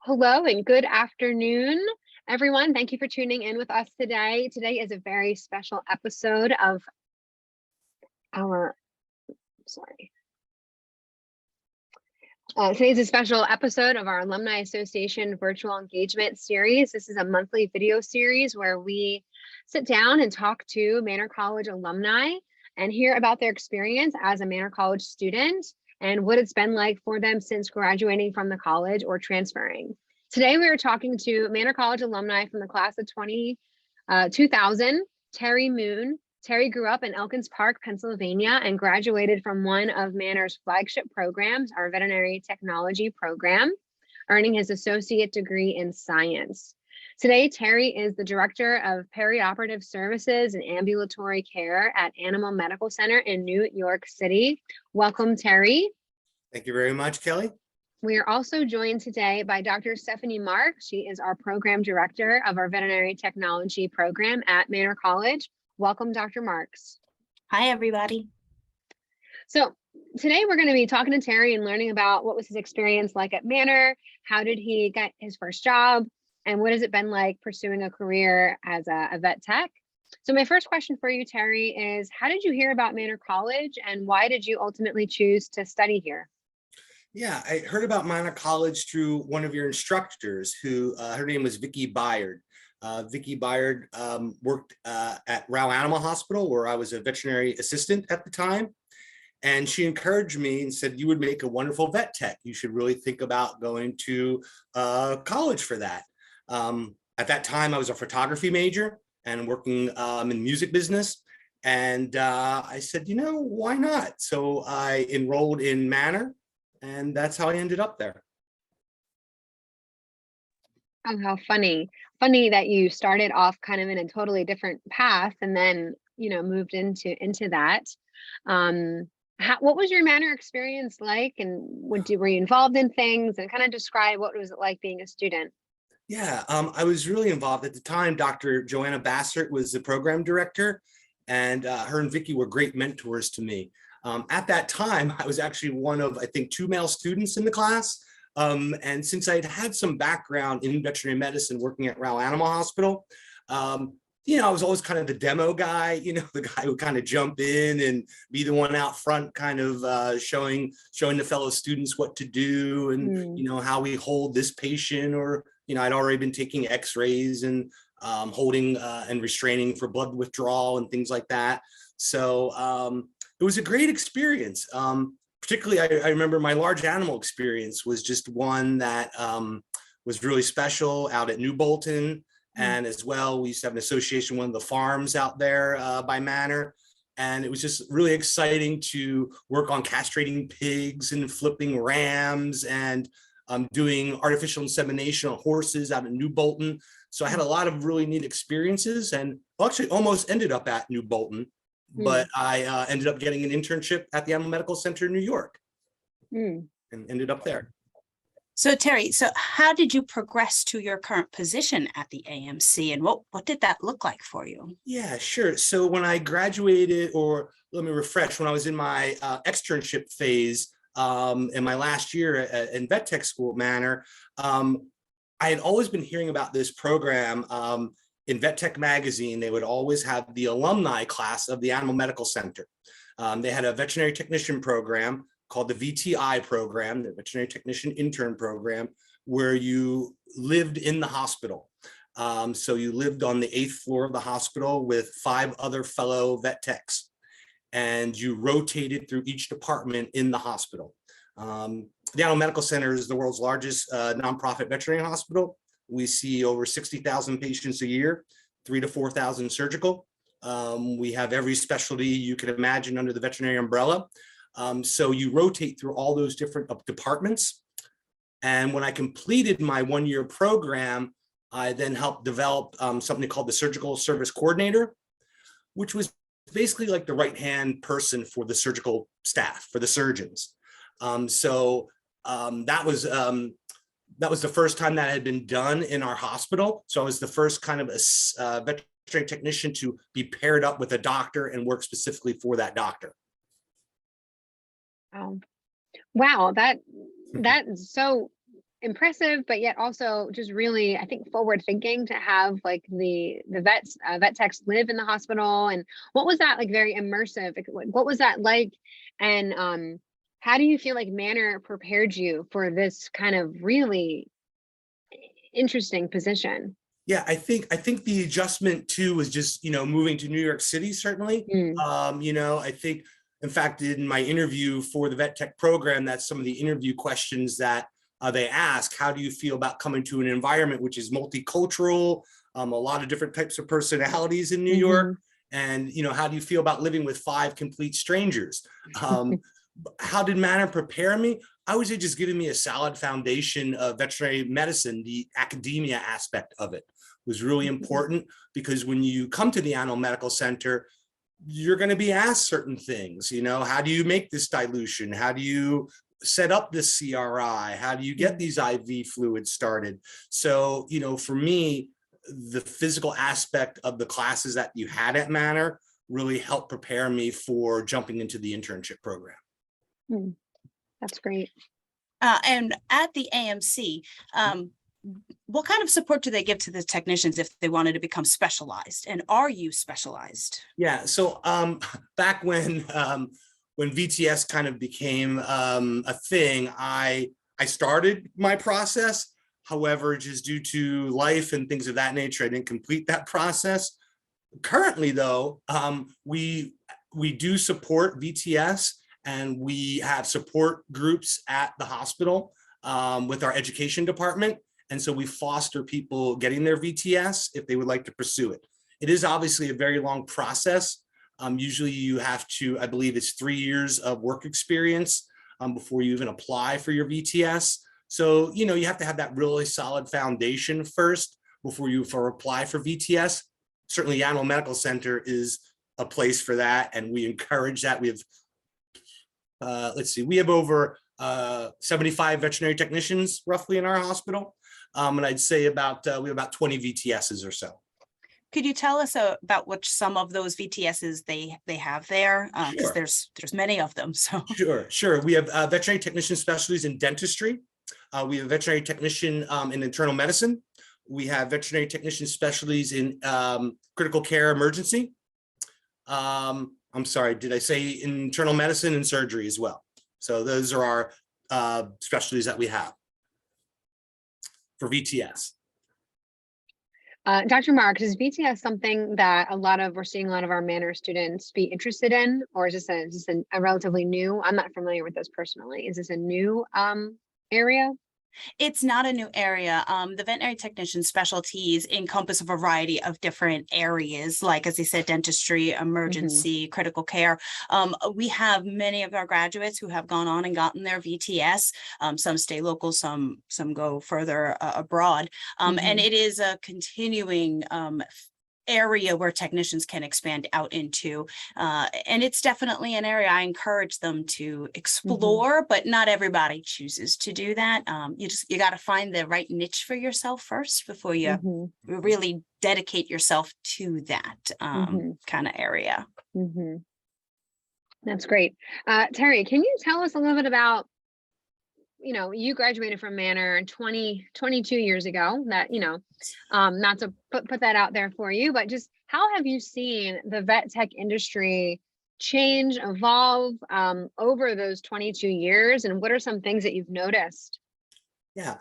Hello and good afternoon, everyone. Thank you for tuning in with us today. Today is a very special episode of our, today's a special episode of our Alumni Association virtual engagement series. This is a monthly video series where we sit down and talk to Manor College alumni and hear about their experience as a Manor College student and what it's been like for them since graduating from the college or transferring. Today, we are talking to Manor College alumni from the class of 2000, Terry Moon. Terry grew up in Elkins Park, Pennsylvania, and graduated from one of Manor's flagship programs, our Veterinary Technology program, earning his associate degree in science. Today, Terry is the director of Peri-Operative Services and Ambulatory Care at Animal Medical Center in New York City. Welcome, Terry. Thank you very much, Kelly. We are also joined today by Dr. Stephanie Mark. She is our program director of our Veterinary Technology program at Manor College. Welcome, Dr. Marks. Hi, everybody. So today we're going to be talking to Terry and learning about what was his experience like at Manor, how did he get his first job, and what has it been like pursuing a career as a vet tech. So my first question for you, Terry, is how did you hear about Manor College and why did you ultimately choose to study here? Yeah, I heard about Manor College through one of your instructors who, her name was Vicki Byard. Vicki Byard worked at Rao Animal Hospital where I was a veterinary assistant at the time. And she encouraged me and said, you would make a wonderful vet tech. You should really think about going to college for that. At that time, I was a photography major and working in music business. And I said, why not? So I enrolled in Manor. And that's how I ended up there. Oh, how funny. Funny that you started off kind of in a totally different path and then, moved into that. What was your Manor experience like? And were you involved in things and kind of describe what was it like being a student? Yeah, I was really involved at the time. Dr. Joanna Bassert was the program director and her and Vicki were great mentors to me. At that time, I was actually one of, I think, 2 male students in the class. And since I'd had some background in veterinary medicine working at Rao Animal Hospital, I was always kind of the demo guy, the guy who kind of jump in and be the one out front, kind of showing the fellow students what to do and, how we hold this patient or, I'd already been taking x-rays and holding and restraining for blood withdrawal and things like that. So, it was a great experience. Particularly, I remember my large animal experience was just one that was really special out at New Bolton. And as well, we used to have an association, one of the farms out there by Manor. And it was just really exciting to work on castrating pigs and flipping rams and doing artificial insemination on horses out at New Bolton. So I had a lot of really neat experiences and actually almost ended up at New Bolton. But I ended up getting an internship at the Animal Medical Center in New York and ended up there. So Terry, how did you progress to your current position at the AMC and what did that look like for you? Yeah, sure. So when I graduated, or let me refresh, when I was in my externship phase in my last year in vet tech school at Manor, I had always been hearing about this program. In Vet Tech magazine, they would always have the alumni class of the Animal Medical Center. They had a veterinary technician program called the VTI program, the Veterinary Technician Intern Program, where you lived in the hospital. So you lived on the 8th floor of the hospital with 5 other fellow vet techs, and you rotated through each department in the hospital. The Animal Medical Center is the world's largest nonprofit veterinary hospital. We see over 60,000 patients a year, 3,000 to 4,000 surgical. We have every specialty you can imagine under the veterinary umbrella. So you rotate through all those different departments. And when I completed my 1-year program, I then helped develop something called the Surgical Service Coordinator, which was basically like the right-hand person for the surgical staff, for the surgeons. That was the first time that had been done in our hospital. So I was the first kind of a veterinary technician to be paired up with a doctor and work specifically for that doctor. Wow, that is so impressive, but yet also just really, I think, forward thinking to have like the vets, vet techs live in the hospital. And what was that like? Very immersive. Like, what was that like? And how do you feel like Manor prepared you for this kind of really interesting position? Yeah, I think the adjustment too was just, moving to New York City, certainly. Mm, I think, in fact, in my interview for the vet tech program, that's some of the interview questions that they ask. How do you feel about coming to an environment which is multicultural, a lot of different types of personalities in New York? hmm And, how do you feel about living with 5 complete strangers? How did Manor prepare me? I would say just giving me a solid foundation of veterinary medicine. The academia aspect of it was really important, because when you come to the animal medical center, you're going to be asked certain things. How do you make this dilution? How do you set up this CRI? How do you get these IV fluids started? So, for me, the physical aspect of the classes that you had at Manor really helped prepare me for jumping into the internship program. That's great. And at the AMC, what kind of support do they give to the technicians if they wanted to become specialized? And are you specialized? Yeah. So back when VTS kind of became a thing, I started my process. However, just due to life and things of that nature, I didn't complete that process. Currently, though, we do support VTS, and we have support groups at the hospital with our education department. And so we foster people getting their VTS if they would like to pursue it. It is obviously a very long process. Usually you have to, I believe it's 3 years of work experience before you even apply for your VTS. So, you have to have that really solid foundation first before you apply for VTS. Certainly Animal Medical Center is a place for that, and we encourage that. We have we have over 75 veterinary technicians roughly in our hospital. And I'd say we have about 20 VTSs or so. Could you tell us about which some of those VTSs they have there? Because Sure. there's many of them. So Sure. We have veterinary technician specialties in dentistry. We have a veterinary technician in internal medicine. We have veterinary technician specialties in critical care emergency. I'm sorry, did I say internal medicine and surgery as well? So those are our specialties that we have for VTS. Dr. Mark, is VTS something that we're seeing a lot of our Manor students be interested in, or is this a relatively new? I'm not familiar with this personally. Is this a new area? it's not a new area. The veterinary technician specialties encompass a variety of different areas, like, as I said, dentistry, emergency, critical care. We have many of our graduates who have gone on and gotten their VTS. Some stay local, some go further abroad. And it is a continuing area where technicians can expand out into. And it's definitely an area I encourage them to explore, but not everybody chooses to do that. You got to find the right niche for yourself first before you really dedicate yourself to that kind of area. That's great. Terry, can you tell us a little bit about, you graduated from Manor 22 years ago, that, not to put that out there for you, but just how have you seen the vet tech industry change, evolve over those 22 years? And what are some things that you've noticed? Yeah,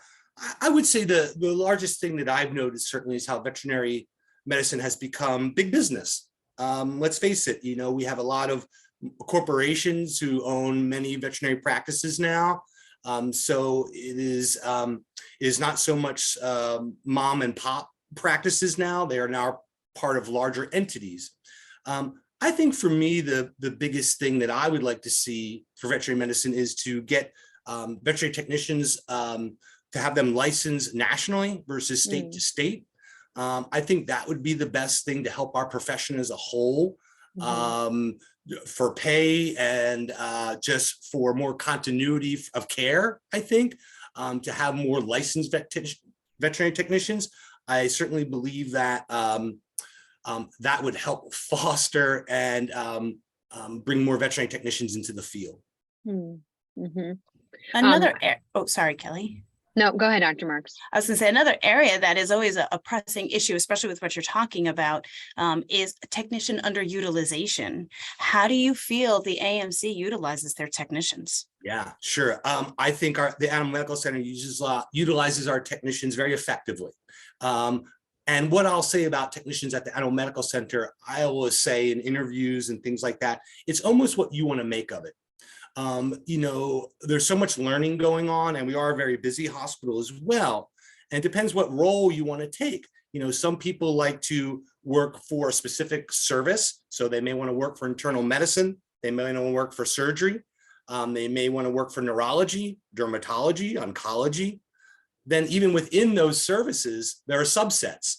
I would say the largest thing that I've noticed certainly is how veterinary medicine has become big business. Let's face it, we have a lot of corporations who own many veterinary practices now. So it is not so much mom and pop practices now. They are now part of larger entities. I think for me, the biggest thing that I would like to see for veterinary medicine is to get veterinary technicians to have them licensed nationally versus state to state. I think that would be the best thing to help our profession as a whole. For pay and just for more continuity of care, I think, to have more licensed veterinary technicians. I certainly believe that that would help foster and bring more veterinary technicians into the field. Another, oh, sorry, Kelly. No, go ahead, Dr. Marks. I was going to say another area that is always a pressing issue, especially with what you're talking about, is technician underutilization. How do you feel the AMC utilizes their technicians? Yeah, sure. I think the Animal Medical Center utilizes our technicians very effectively. And what I'll say about technicians at the Animal Medical Center, I always say in interviews and things like that, it's almost what you want to make of it. There's so much learning going on, and we are a very busy hospital as well. And it depends what role you want to take. Some people like to work for a specific service. So they may want to work for internal medicine. They may want to work for surgery. They may want to work for neurology, dermatology, oncology. Then even within those services, there are subsets.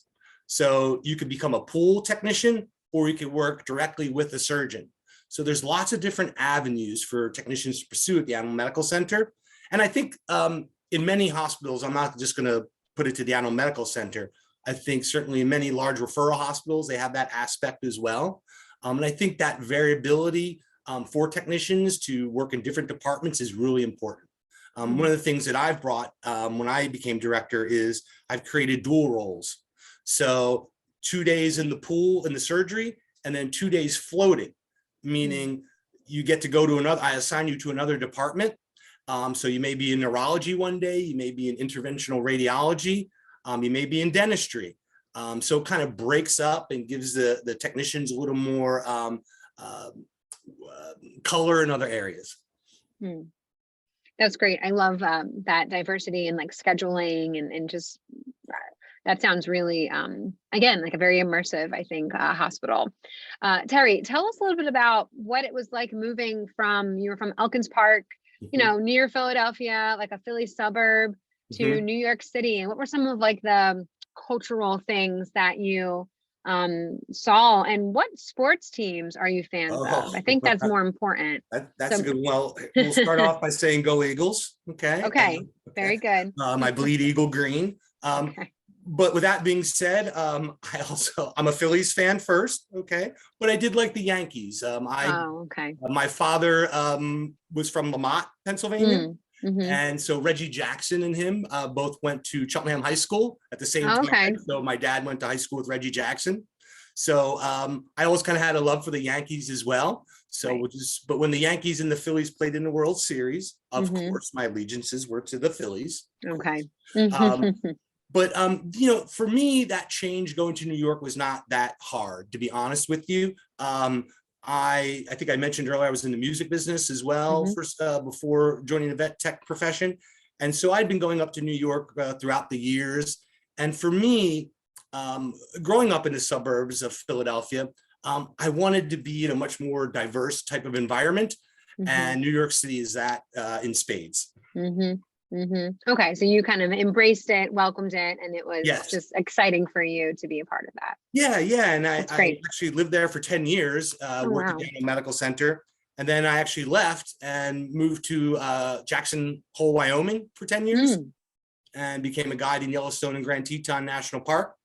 So you could become a pool technician, or you could work directly with the surgeon. So there's lots of different avenues for technicians to pursue at the Animal Medical Center. And I think in many hospitals, I'm not just going to put it to the Animal Medical Center. I think certainly in many large referral hospitals, they have that aspect as well. And I think that variability for technicians to work in different departments is really important. One of the things that I've brought when I became director is I've created dual roles. So 2 days in the pool in the surgery, and then 2 days floating, meaning you get to go to another, I assign you to another department. So you may be in neurology one day, you may be in interventional radiology, you may be in dentistry. So it kind of breaks up and gives the technicians a little more color in other areas. That's great. I love that diversity and like scheduling and just that sounds really, again, like a very immersive, I think, hospital. Terry, tell us a little bit about what it was like moving you were from Elkins Park, near Philadelphia, like a Philly suburb, to New York City. And what were some of like the cultural things that you saw, and what sports teams are you fans of? I think that's more important. That's a good one. Well, we'll start off by saying go Eagles. Okay. Okay. Very good. I bleed Eagle green. Okay. But with that being said, I'm a Phillies fan first. Okay. But I did like the Yankees. Okay. My father was from Lamont, Pennsylvania. And so Reggie Jackson and him both went to Cheltenham High School at the same time. Okay. So my dad went to high school with Reggie Jackson. So I always kind of had a love for the Yankees as well. So Right. but when the Yankees and the Phillies played in the World Series, of course, my allegiances were to the Phillies. Okay. But for me, that change going to New York was not that hard, to be honest with you. I think I mentioned earlier, I was in the music business as well before joining the vet tech profession. And so I'd been going up to New York throughout the years. And for me, growing up in the suburbs of Philadelphia, I wanted to be in a much more diverse type of environment. And New York City is that in spades. Okay, so you kind of embraced it, welcomed it, and it was just exciting for you to be a part of that. Yeah. And I actually lived there for 10 years, worked at the Animal Medical Center. And then I actually left and moved to Jackson Hole, Wyoming for 10 years and became a guide in Yellowstone and Grand Teton National Park,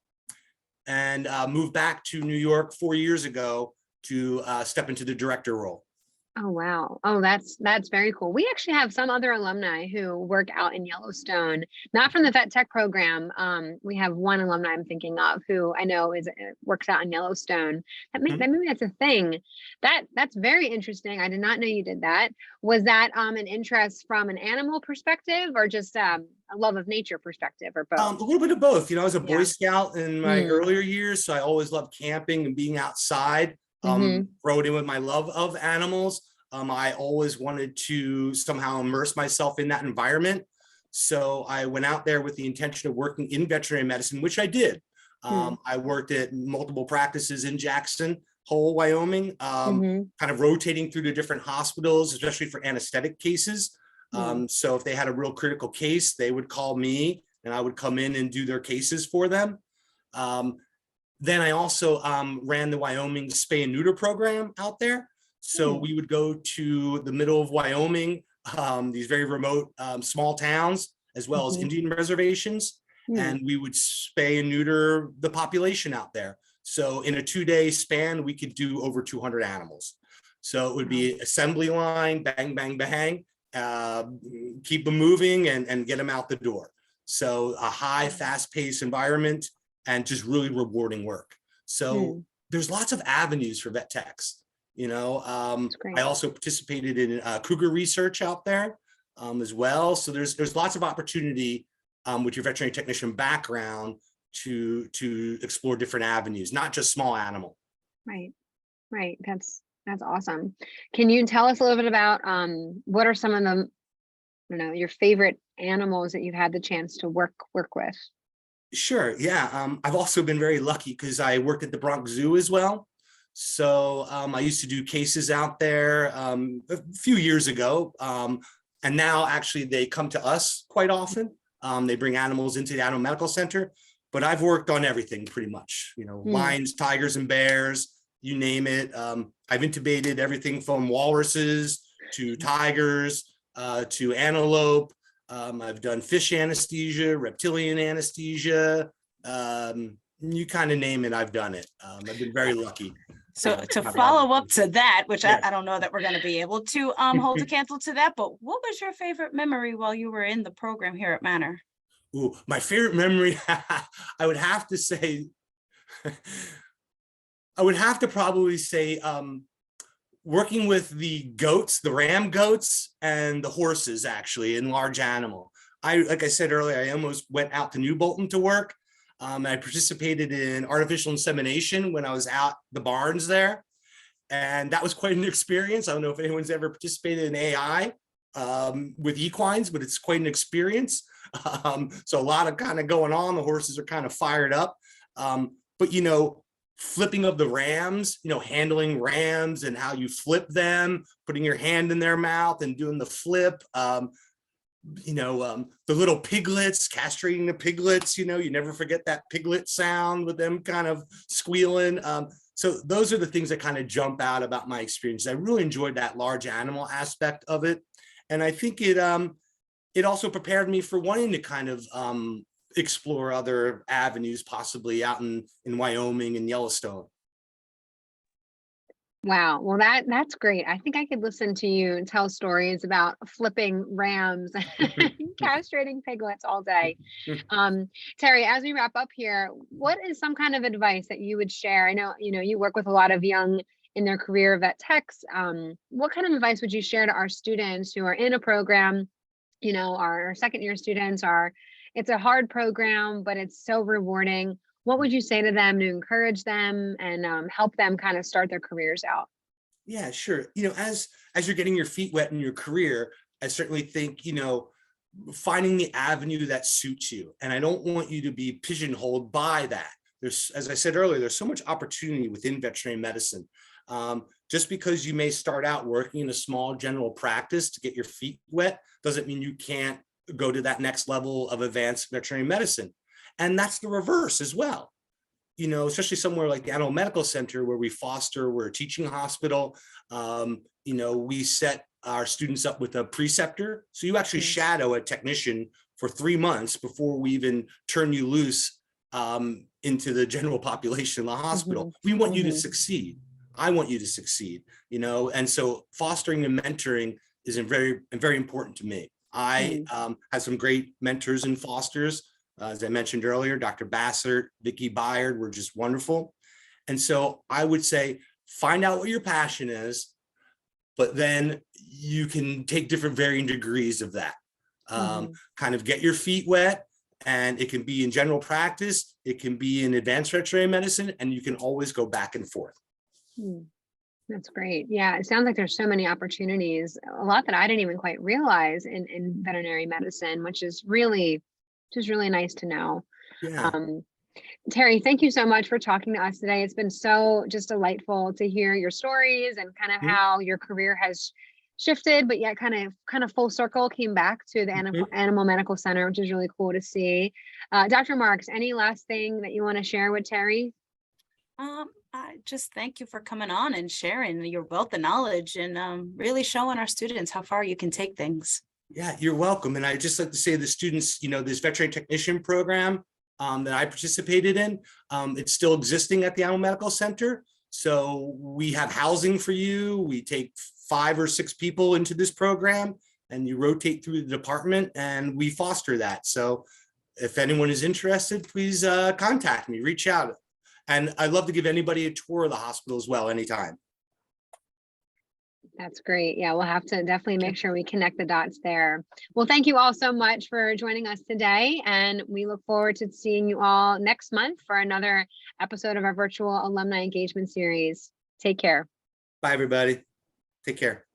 and moved back to New York 4 years ago to step into the director role. Oh, wow. Oh, that's very cool. We actually have some other alumni who work out in Yellowstone, not from the vet tech program. We have one alumni I'm thinking of who I know works out in Yellowstone. Maybe that's a thing. That's very interesting. I did not know you did that. Was that an interest from an animal perspective, or just a love of nature perspective, or both? A little bit of both. I was a Boy Scout in my earlier years, so I always loved camping and being outside. Wrote in with my love of animals. I always wanted to somehow immerse myself in that environment. So I went out there with the intention of working in veterinary medicine, which I did. I worked at multiple practices in Jackson Hole, Wyoming, kind of rotating through the different hospitals, especially for anesthetic cases. So if they had a real critical case, they would call me and I would come in and do their cases for them. Then I also ran the Wyoming spay and neuter program out there. So we would go to the middle of Wyoming, these very remote small towns, as well as Indian reservations, and we would spay and neuter the population out there. So in a 2-day span, we could do over 200 animals. So it would be assembly line, bang, bang, bang, keep them moving and get them out the door. So a high, fast-paced environment and just really rewarding work. So there's lots of avenues for vet techs. I also participated in cougar research out there as well. So there's lots of opportunity with your veterinary technician background to explore different avenues, not just small animal. Right. That's awesome. Can you tell us a little bit about what are some of the, your favorite animals that you've had the chance to work with? Sure. Yeah. I've also been very lucky because I worked at the Bronx Zoo as well. So I used to do cases out there a few years ago. And now actually they come to us quite often. They bring animals into the Animal Medical Center, but I've worked on everything pretty much, lions, tigers, and bears, you name it. I've intubated everything from walruses to tigers to antelope. I've done fish anesthesia, reptilian anesthesia. You kind of name it, I've done it. I've been very lucky. So to follow up to that, which I don't know that we're going to be able to hold a candle to that, but what was your favorite memory while you were in the program here at Manor? Ooh, my favorite memory, I would have to say, probably say working with the goats, the ram goats, and the horses actually in large animal. Like I said earlier, I almost went out to New Bolton to work. I participated in artificial insemination when I was out the barns there. And that was quite an experience. I don't know if anyone's ever participated in AI with equines, but it's quite an experience. So a lot of kind of going on. The horses are kind of fired up. But, flipping of the rams, handling rams and how you flip them, putting your hand in their mouth and doing the flip. The little piglets, castrating the piglets, you never forget that piglet sound with them kind of squealing. So those are the things that kind of jump out about my experience. I really enjoyed that large animal aspect of it. And I think it also prepared me for wanting to kind of explore other avenues, possibly out in Wyoming and Yellowstone. Wow. Well, that's great. I think I could listen to you and tell stories about flipping rams and castrating piglets all day. Terry, as we wrap up here, what is some kind of advice that you would share? I know, you work with a lot of young in their career vet techs. What kind of advice would you share to our students who are in a program, our second year students it's a hard program, but it's so rewarding. What would you say to them to encourage them and help them kind of start their careers out? Yeah, sure. As you're getting your feet wet in your career, I certainly think, finding the avenue that suits you. And I don't want you to be pigeonholed by that. There's, as I said earlier, there's so much opportunity within veterinary medicine. Just because you may start out working in a small general practice to get your feet wet doesn't mean you can't go to that next level of advanced veterinary medicine. And that's the reverse as well. Especially somewhere like the Animal Medical Center where we foster, we're a teaching hospital. We set our students up with a preceptor. So you actually shadow a technician for 3 months before we even turn you loose into the general population in the hospital. We want you to succeed. I want you to succeed, and so fostering and mentoring is very, very important to me. I have some great mentors and fosters. As I mentioned earlier, Dr. Bassert, Vicki Byard were just wonderful. And so I would say, find out what your passion is, but then you can take different varying degrees of that. Kind of get your feet wet, and it can be in general practice, it can be in advanced veterinary medicine, and you can always go back and forth. That's great. Yeah, it sounds like there's so many opportunities, a lot that I didn't even quite realize in veterinary medicine, which is really just really nice to know. Yeah. Terry, thank you so much for talking to us today. It's been so just delightful to hear your stories and kind of how your career has shifted, but yet kind of full circle came back to the Animal Medical Center, which is really cool to see. Dr. Marks, any last thing that you want to share with Terry? I just thank you for coming on and sharing your wealth of knowledge and really showing our students how far you can take things. Yeah, you're welcome. And I just like to say to the students, this veterinary technician program that I participated in, it's still existing at the Animal Medical Center. So we have housing for you. We take 5 or 6 people into this program and you rotate through the department and we foster that. So if anyone is interested, please contact me, reach out. And I'd love to give anybody a tour of the hospital as well, anytime. That's great. Yeah, we'll have to definitely make sure we connect the dots there. Well, thank you all so much for joining us today. And we look forward to seeing you all next month for another episode of our virtual alumni engagement series. Take care. Bye, everybody. Take care.